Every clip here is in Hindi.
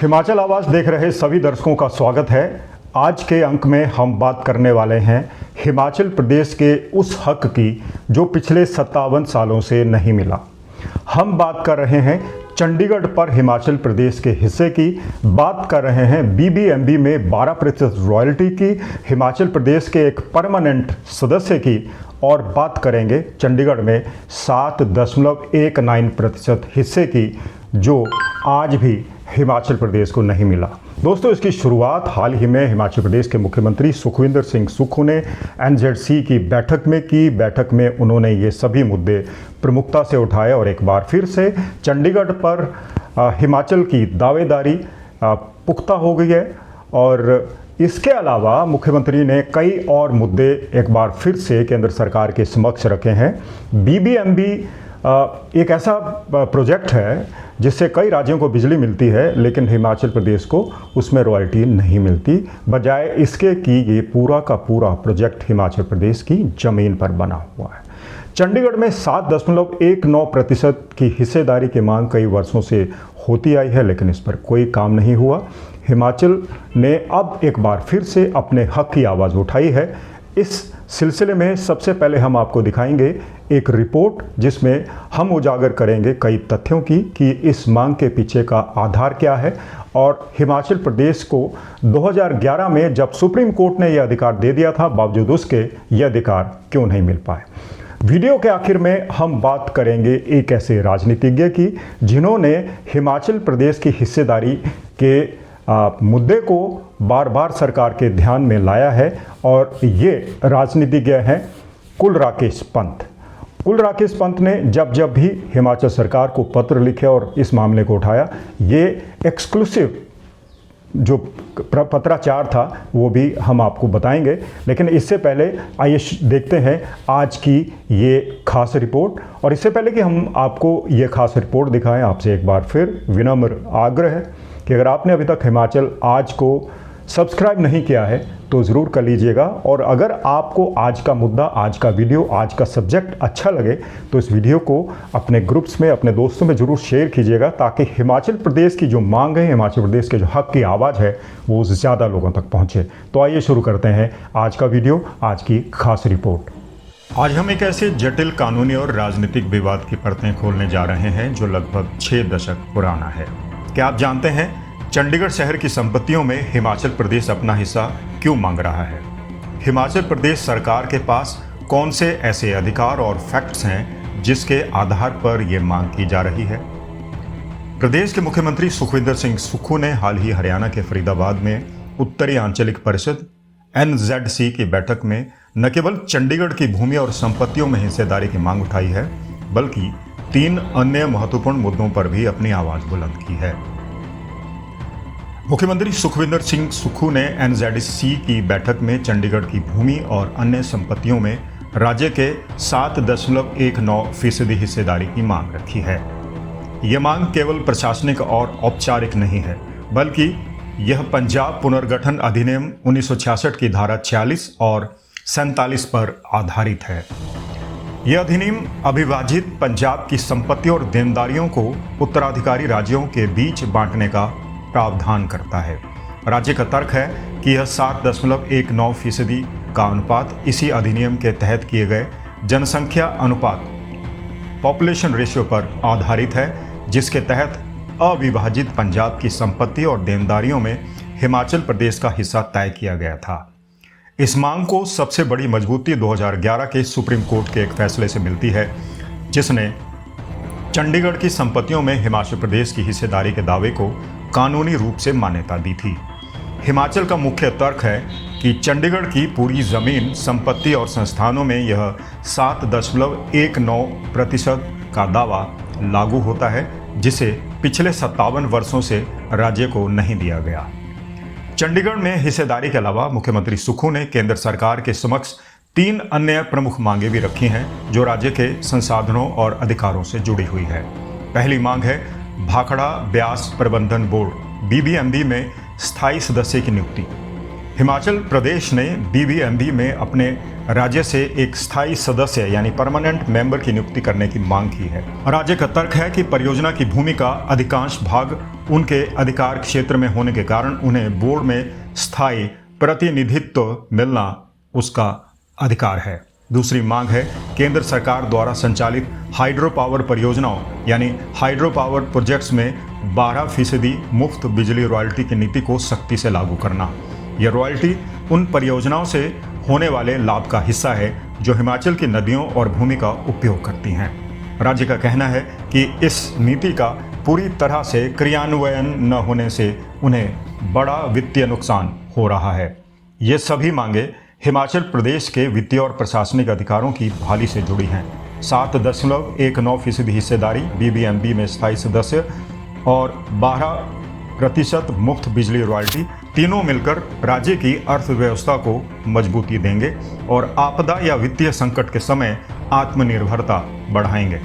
हिमाचल आवाज़ देख रहे सभी दर्शकों का स्वागत है। आज के अंक में हम बात करने वाले हैं हिमाचल प्रदेश के उस हक की जो पिछले 57 सालों से नहीं मिला। हम बात कर रहे हैं चंडीगढ़ पर हिमाचल प्रदेश के हिस्से की, बात कर रहे हैं बीबीएमबी में 12% रॉयल्टी की, हिमाचल प्रदेश के एक परमानेंट सदस्य की, और बात करेंगे चंडीगढ़ में 7.19% हिस्से की जो आज भी हिमाचल प्रदेश को नहीं मिला। दोस्तों, इसकी शुरुआत हाल ही में हिमाचल प्रदेश के मुख्यमंत्री सुखविंदर सिंह सुक्खू ने एनजेडसी की बैठक में की। बैठक में उन्होंने ये सभी मुद्दे प्रमुखता से उठाए और एक बार फिर से चंडीगढ़ पर हिमाचल की दावेदारी पुख्ता हो गई है। और इसके अलावा मुख्यमंत्री ने कई और मुद्दे एक बार फिर से केंद्र सरकार के समक्ष रखे हैं। बीबीएमबी एक ऐसा प्रोजेक्ट है जिससे कई राज्यों को बिजली मिलती है, लेकिन हिमाचल प्रदेश को उसमें रॉयल्टी नहीं मिलती। बजाय इसके कि ये पूरा का पूरा प्रोजेक्ट हिमाचल प्रदेश की ज़मीन पर बना हुआ है। चंडीगढ़ में 7.19% की हिस्सेदारी की मांग कई वर्षों से होती आई है, लेकिन इस पर कोई काम नहीं हुआ। हिमाचल ने अब एक बार फिर से अपने हक की आवाज़ उठाई है। इस सिलसिले में सबसे पहले हम आपको दिखाएंगे एक रिपोर्ट जिसमें हम उजागर करेंगे कई तथ्यों की कि इस मांग के पीछे का आधार क्या है और हिमाचल प्रदेश को 2011 में जब सुप्रीम कोर्ट ने यह अधिकार दे दिया था, बावजूद उसके यह अधिकार क्यों नहीं मिल पाए। वीडियो के आखिर में हम बात करेंगे एक ऐसे राजनीतिज्ञ की जिन्होंने हिमाचल प्रदेश की हिस्सेदारी के मुद्दे को बार बार सरकार के ध्यान में लाया है, और ये राजनीतिज्ञ हैं कुल राकेश पंत। कुल राकेश पंत ने जब भी हिमाचल सरकार को पत्र लिखे और इस मामले को उठाया, ये एक्सक्लूसिव जो पत्राचार था वो भी हम आपको बताएंगे। लेकिन इससे पहले आइए देखते हैं आज की ये खास रिपोर्ट। और इससे पहले कि हम आपको ये खास रिपोर्ट दिखाएं, आपसे एक बार फिर विनम्र आग्रह है कि अगर आपने अभी तक हिमाचल आज को सब्सक्राइब नहीं किया है तो ज़रूर कर लीजिएगा। और अगर आपको आज का मुद्दा, आज का वीडियो, आज का सब्जेक्ट अच्छा लगे तो इस वीडियो को अपने ग्रुप्स में, अपने दोस्तों में ज़रूर शेयर कीजिएगा, ताकि हिमाचल प्रदेश की जो मांग है, हिमाचल प्रदेश के जो हक की आवाज़ है, वो ज़्यादा लोगों तक पहुँचे। तो आइए शुरू करते हैं आज का वीडियो, आज की खास रिपोर्ट। आज हम एक ऐसे जटिल कानूनी और राजनीतिक विवाद की परतें खोलने जा रहे हैं जो लगभग 6 दशक पुराना है। क्या आप जानते हैं चंडीगढ़ शहर की संपत्तियों में हिमाचल प्रदेश अपना हिस्सा क्यों मांग रहा है? हिमाचल प्रदेश सरकार के पास कौन से ऐसे अधिकार और फैक्ट्स हैं जिसके आधार पर ये मांग की जा रही है? प्रदेश के मुख्यमंत्री सुखविंदर सिंह सुक्खू ने हाल ही हरियाणा के फरीदाबाद में उत्तरी आंचलिक परिषद एनजेडसी की बैठक में न केवल चंडीगढ़ की भूमि और संपत्तियों में हिस्सेदारी की मांग उठाई है, बल्कि 3 अन्य महत्वपूर्ण मुद्दों पर भी अपनी आवाज बुलंद की है। मुख्यमंत्री सुखविंदर सिंह सुक्खू ने एनजेडसी की बैठक में चंडीगढ़ की भूमि और अन्य संपत्तियों में राज्य के 7.19% हिस्सेदारी की मांग रखी है। यह मांग केवल प्रशासनिक और औपचारिक नहीं है, बल्कि यह पंजाब पुनर्गठन अधिनियम 1966 की धारा 46 और 47 पर आधारित है। यह अधिनियम अविभाजित पंजाब की संपत्ति और देनदारियों को उत्तराधिकारी राज्यों के बीच बांटने का प्रावधान करता है। राज्य का तर्क है कि यह 7.19% का अनुपात इसी अधिनियम के तहत किए गए जनसंख्या अनुपात पॉपुलेशन रेशियो पर आधारित है, जिसके तहत अविभाजित पंजाब की संपत्ति और देनदारियों में हिमाचल प्रदेश का हिस्सा तय किया गया था। इस मांग को सबसे बड़ी मजबूती 2011 के सुप्रीम कोर्ट के एक फैसले से मिलती है, जिसने चंडीगढ़ की संपत्तियों में हिमाचल प्रदेश की हिस्सेदारी के दावे को कानूनी रूप से मान्यता दी थी। हिमाचल का मुख्य तर्क है कि चंडीगढ़ की पूरी जमीन, संपत्ति और संस्थानों में यह 7.19% का दावा लागू होता है, जिसे पिछले 57 वर्षों से राज्य को नहीं दिया गया। चंडीगढ़ में हिस्सेदारी के अलावा मुख्यमंत्री सुक्खू ने केंद्र सरकार के समक्ष 3 अन्य प्रमुख मांगे भी रखी हैं जो राज्य के संसाधनों और अधिकारों से जुड़ी हुई है। पहली मांग है भाखड़ा ब्यास प्रबंधन बोर्ड बीबीएमबी में स्थायी सदस्य की नियुक्ति। हिमाचल प्रदेश ने बीबीएमबी में अपने राज्य से एक स्थायी सदस्य यानी परमानेंट मेंबर की नियुक्ति करने की मांग की है। राज्य का तर्क है कि परियोजना की भूमि का अधिकांश भाग उनके अधिकार क्षेत्र में होने के कारण उन्हें बोर्ड में स्थायी प्रतिनिधित्व मिलना उसका अधिकार है। दूसरी मांग है केंद्र सरकार द्वारा संचालित हाइड्रो पावर परियोजनाओं यानी हाइड्रो पावर प्रोजेक्ट्स में 12% मुफ्त बिजली रॉयल्टी की नीति को सख्ती से लागू करना। यह रॉयल्टी उन परियोजनाओं से होने वाले लाभ का हिस्सा है जो हिमाचल की नदियों और भूमि का उपयोग करती हैं। राज्य का कहना है कि इस नीति का पूरी तरह से क्रियान्वयन न होने से उन्हें बड़ा वित्तीय नुकसान हो रहा है। ये सभी मांगे हिमाचल प्रदेश के वित्तीय और प्रशासनिक अधिकारों की बहाली से जुड़ी हैं। 7.19% हिस्सेदारी, बीबीएमबी में स्थायी सदस्य और 12% मुफ्त बिजली रॉयल्टी तीनों मिलकर राज्य की अर्थव्यवस्था को मजबूती देंगे और आपदा या वित्तीय संकट के समय आत्मनिर्भरता बढ़ाएंगे।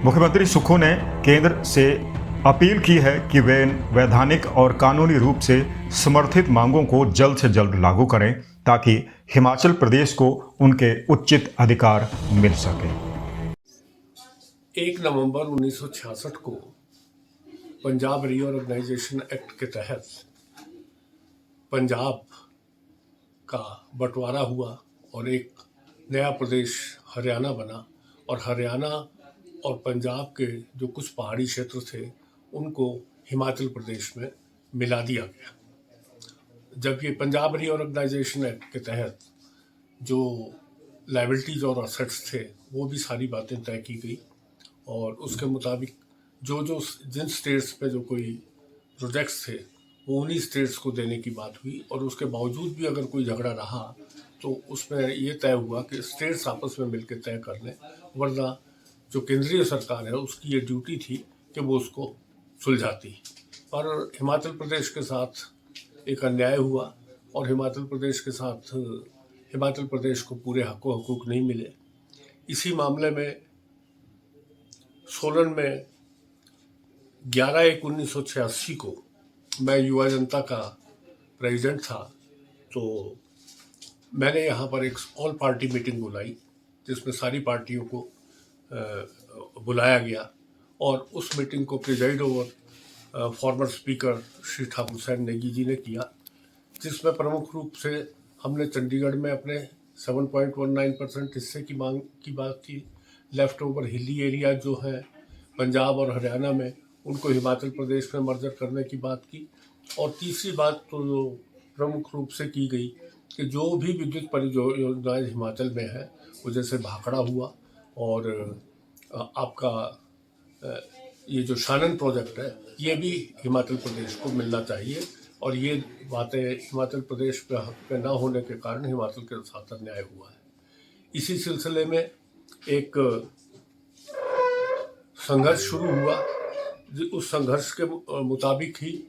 मुख्यमंत्री सुक्खू ने केंद्र से अपील की है कि वे वैधानिक और कानूनी रूप से समर्थित मांगों को जल्द से जल्द लागू करें ताकि हिमाचल प्रदेश को उनके उचित अधिकार मिल सके। 1 नवंबर 1966 को पंजाब रीऑर्गेनाइजेशन एक्ट के तहत पंजाब का बंटवारा हुआ और एक नया प्रदेश हरियाणा बना और हरियाणा और पंजाब के जो कुछ पहाड़ी क्षेत्र थे उनको हिमाचल प्रदेश में मिला दिया गया। जब ये पंजाब रीऑर्गेनाइजेशन एक्ट के तहत जो लायबिलिटीज और असेट्स थे वो भी सारी बातें तय की गई और उसके मुताबिक जिन स्टेट्स पे जो कोई प्रोजेक्ट्स थे वो उन्हीं स्टेट्स को देने की बात हुई और उसके बावजूद भी अगर कोई झगड़ा रहा तो उसमें ये तय हुआ कि स्टेट्स आपस में मिलकर तय कर लें, वरना जो केंद्रीय सरकार है उसकी ये ड्यूटी थी कि वो उसको सुलझाती। और हिमाचल प्रदेश के साथ एक अन्याय हुआ और हिमाचल प्रदेश को पूरे हकूक नहीं मिले। इसी मामले में सोलन में 11/1/1986 को मैं युवा जनता का प्रेसिडेंट था, तो मैंने यहाँ पर एक ऑल पार्टी मीटिंग बुलाई जिसमें सारी पार्टियों को बुलाया गया और उस मीटिंग को presided over former speaker Shri Thakur Sen Negi ji ने किया, जिसमें प्रमुख रूप से हमने चंडीगढ़ में अपने 7.19% हिस्से की मांग की बात की। लेफ्ट ओवर हिली एरिया जो है पंजाब और हरियाणा में उनको हिमाचल प्रदेश में मर्जर करने की बात की। और तीसरी बात तो जो प्रमुख रूप से की गई कि जो भी विद्युत परियोजनाएं हिमाचल में है वो जैसे भाखड़ा हुआ और आपका ये जो शानन प्रोजेक्ट है ये भी हिमाचल प्रदेश को मिलना चाहिए और ये बातें हिमाचल प्रदेश पे हक पे ना होने के कारण हिमाचल के साथ अन्याय हुआ है। इसी सिलसिले में एक संघर्ष शुरू हुआ। उस संघर्ष के मुताबिक ही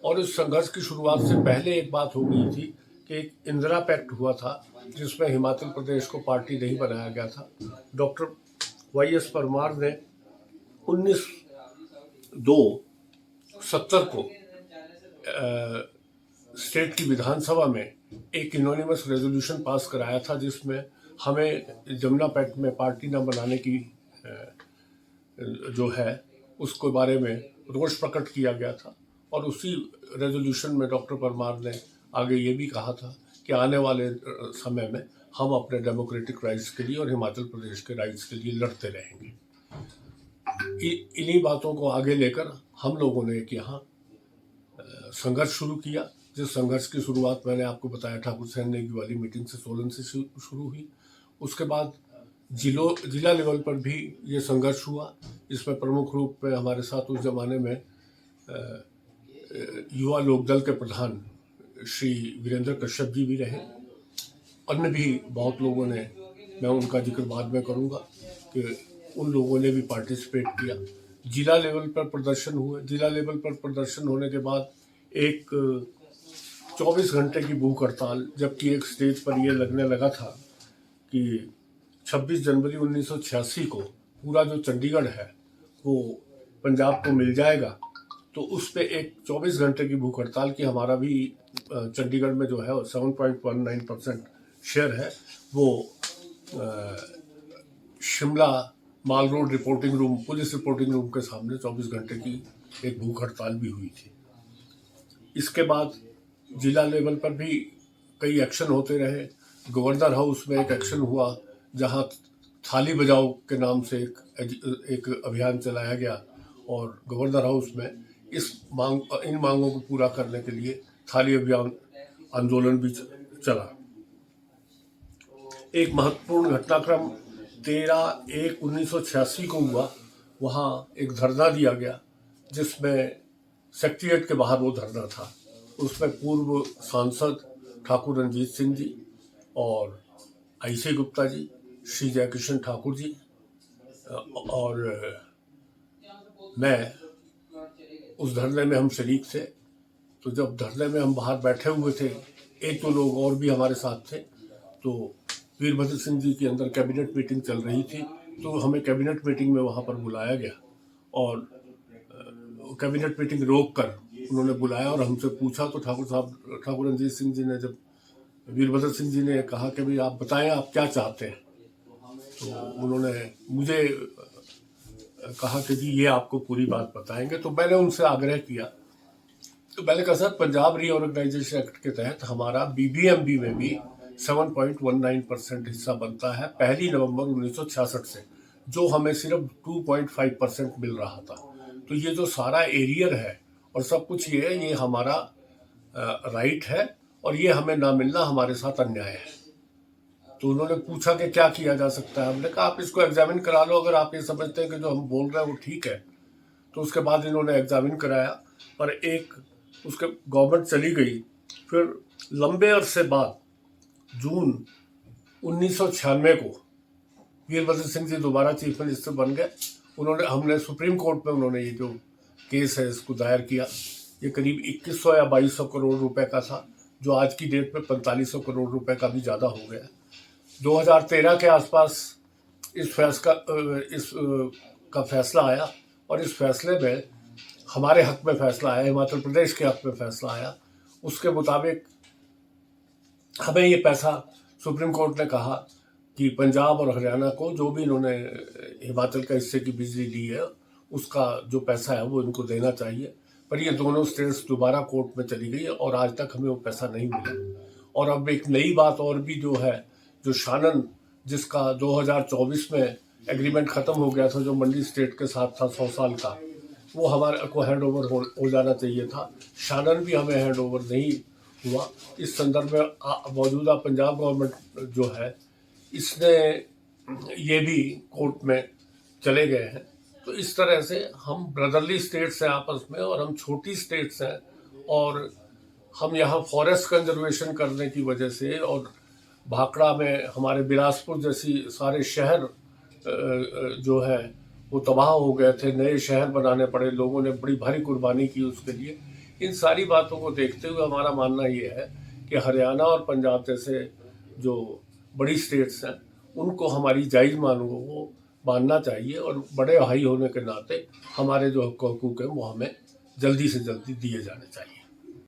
और उस संघर्ष की शुरुआत से पहले एक बात हो गई थी कि एक इंदिरा पैक्ट हुआ था जिसमें हिमाचल प्रदेश को पार्टी नहीं बनाया गया था। डॉक्टर YS परमार ने 19/2/70 को स्टेट की विधानसभा में एक इनोनिमस रेजोल्यूशन पास कराया था जिसमें हमें जमुना पैक्ट में पार्टी न बनाने की जो है उसके बारे में रोष प्रकट किया गया था। और उसी रेजोल्यूशन में डॉक्टर परमार ने आगे ये भी कहा था कि आने वाले समय में हम अपने डेमोक्रेटिक राइट्स के लिए और हिमाचल प्रदेश के राइट्स के लिए लड़ते रहेंगे। इन्हीं बातों को आगे लेकर हम लोगों ने एक यहाँ संघर्ष शुरू किया, जिस संघर्ष की शुरुआत मैंने आपको बताया ठाकुर सैन नेगी वाली मीटिंग से सोलन से शुरू हुई। उसके बाद जिला लेवल पर भी ये संघर्ष हुआ। इसमें प्रमुख रूप में हमारे साथ उस जमाने में युवा लोकदल के प्रधान श्री वीरेंद्र कश्यप जी भी रहे। अन्य भी बहुत लोगों ने, मैं उनका जिक्र बाद में करूंगा कि उन लोगों ने भी पार्टिसिपेट किया। जिला लेवल पर प्रदर्शन हुए। जिला लेवल पर प्रदर्शन होने के बाद एक 24 घंटे की भूख हड़ताल, जबकि एक स्टेज पर यह लगने लगा था कि 26 जनवरी 1986 को पूरा जो चंडीगढ़ है वो पंजाब को मिल जाएगा, तो उस पर एक 24 घंटे की भूख हड़ताल की हमारा भी चंडीगढ़ में जो है 7.19% शेयर है, वो Shimla mall road reporting room, police reporting room के सामने 24 घंटे की एक भूख हड़ताल भी हुई थी। इसके बाद जिला लेवल पर भी कई एक्शन होते रहे। गवर्नर हाउस में एक एक्शन हुआ जहां थाली बजाओ के नाम से एक अभियान चलाया गया और गवर्नर हाउस में इन मांगों को पूरा करने के लिए थाली अभियान आंदोलन भी चला। एक महत्वपूर्ण घटनाक्रम 13/1/1986 को हुआ। वहाँ एक धरना दिया गया जिसमें सेक्रेटेरिएट के बाहर वो धरना था। उसमें पूर्व सांसद ठाकुर रणजीत सिंह जी और IC गुप्ता जी, श्री जयकिशन ठाकुर जी और मैं, उस धरने में हम शरीक थे। तो जब धरने में हम बाहर बैठे हुए थे, एक दो लोग और भी हमारे साथ थे, तो वीरभद्र सिंह जी की अंदर कैबिनेट मीटिंग चल रही थी, तो हमें कैबिनेट मीटिंग में वहाँ पर बुलाया गया और कैबिनेट मीटिंग रोक कर उन्होंने बुलाया और हमसे पूछा। तो ठाकुर रणजीत सिंह जी ने, जब वीरभद्र सिंह जी ने कहा कि भाई आप बताएं आप क्या चाहते हैं, तो उन्होंने मुझे कहा कि जी ये आपको पूरी बात बताएंगे। तो मैंने उनसे आग्रह किया, तो मैंने कहा सर पंजाब रीऑर्गेनाइजेशन एक्ट के तहत हमारा BBMB में भी 7.19% हिस्सा बनता है 1 नवंबर 1966 से, जो हमें सिर्फ 2.5% मिल रहा था। तो ये जो सारा एरियर है और सब कुछ ये है, ये हमारा राइट है और ये हमें ना मिलना हमारे साथ अन्याय है। तो उन्होंने पूछा कि क्या किया जा सकता है। हमने कहा आप इसको एग्जामिन करा लो, अगर आप ये समझते हैं कि जो हम बोल रहे हैं वो ठीक है। तो उसके बाद इन्होंने एग्जामिन कराया, पर उसके गवर्नमेंट चली गई। फिर लंबे अरसे बाद जून 1996 को वीरभद्र सिंह जी दोबारा चीफ मिनिस्टर बन गए। हमने सुप्रीम कोर्ट में उन्होंने ये जो केस है इसको दायर किया। ये करीब 2100 या 2200 करोड़ रुपए का था, जो आज की डेट में 4500 करोड़ रुपए का भी ज़्यादा हो गया। 2013 के आसपास इस का फैसला आया और इस फैसले में हमारे हक में फैसला आया, हिमाचल प्रदेश के हक में फैसला आया। उसके मुताबिक हमें ये पैसा, सुप्रीम कोर्ट ने कहा कि पंजाब और हरियाणा को जो भी इन्होंने हिमाचल का हिस्से की बिजली ली है उसका जो पैसा है वो इनको देना चाहिए। पर ये दोनों स्टेट्स दोबारा कोर्ट में चली गई और आज तक हमें वो पैसा नहीं मिला। और अब एक नई बात और भी जो है, जो शानन, जिसका 2024 में एग्रीमेंट ख़त्म हो गया था, जो मंडी स्टेट के साथ था 100 साल का, वो हमारे को हैंड ओवर हो जाना चाहिए था। शानन भी हमें हैंड ओवर नहीं हुआ। इस संदर्भ में मौजूदा पंजाब गवर्नमेंट जो है, इसने ये भी कोर्ट में चले गए हैं। तो इस तरह से हम ब्रदरली स्टेट्स हैं आपस में, और हम छोटी स्टेट्स हैं, और हम यहाँ फॉरेस्ट कंजर्वेशन करने की वजह से, और भाखड़ा में हमारे बिलासपुर जैसी सारे शहर जो है वो तबाह हो गए थे, नए शहर बनाने पड़े, लोगों ने बड़ी भारी कुर्बानी की उसके लिए। इन सारी बातों को देखते हुए हमारा मानना ये है कि हरियाणा और पंजाब जैसे जो बड़ी स्टेट्स हैं उनको हमारी जायज़ मांगों को मानना चाहिए, और बड़े भाई होने के नाते हमारे जो हकूक़ हैं वो हमें जल्दी से जल्दी दिए जाने चाहिए।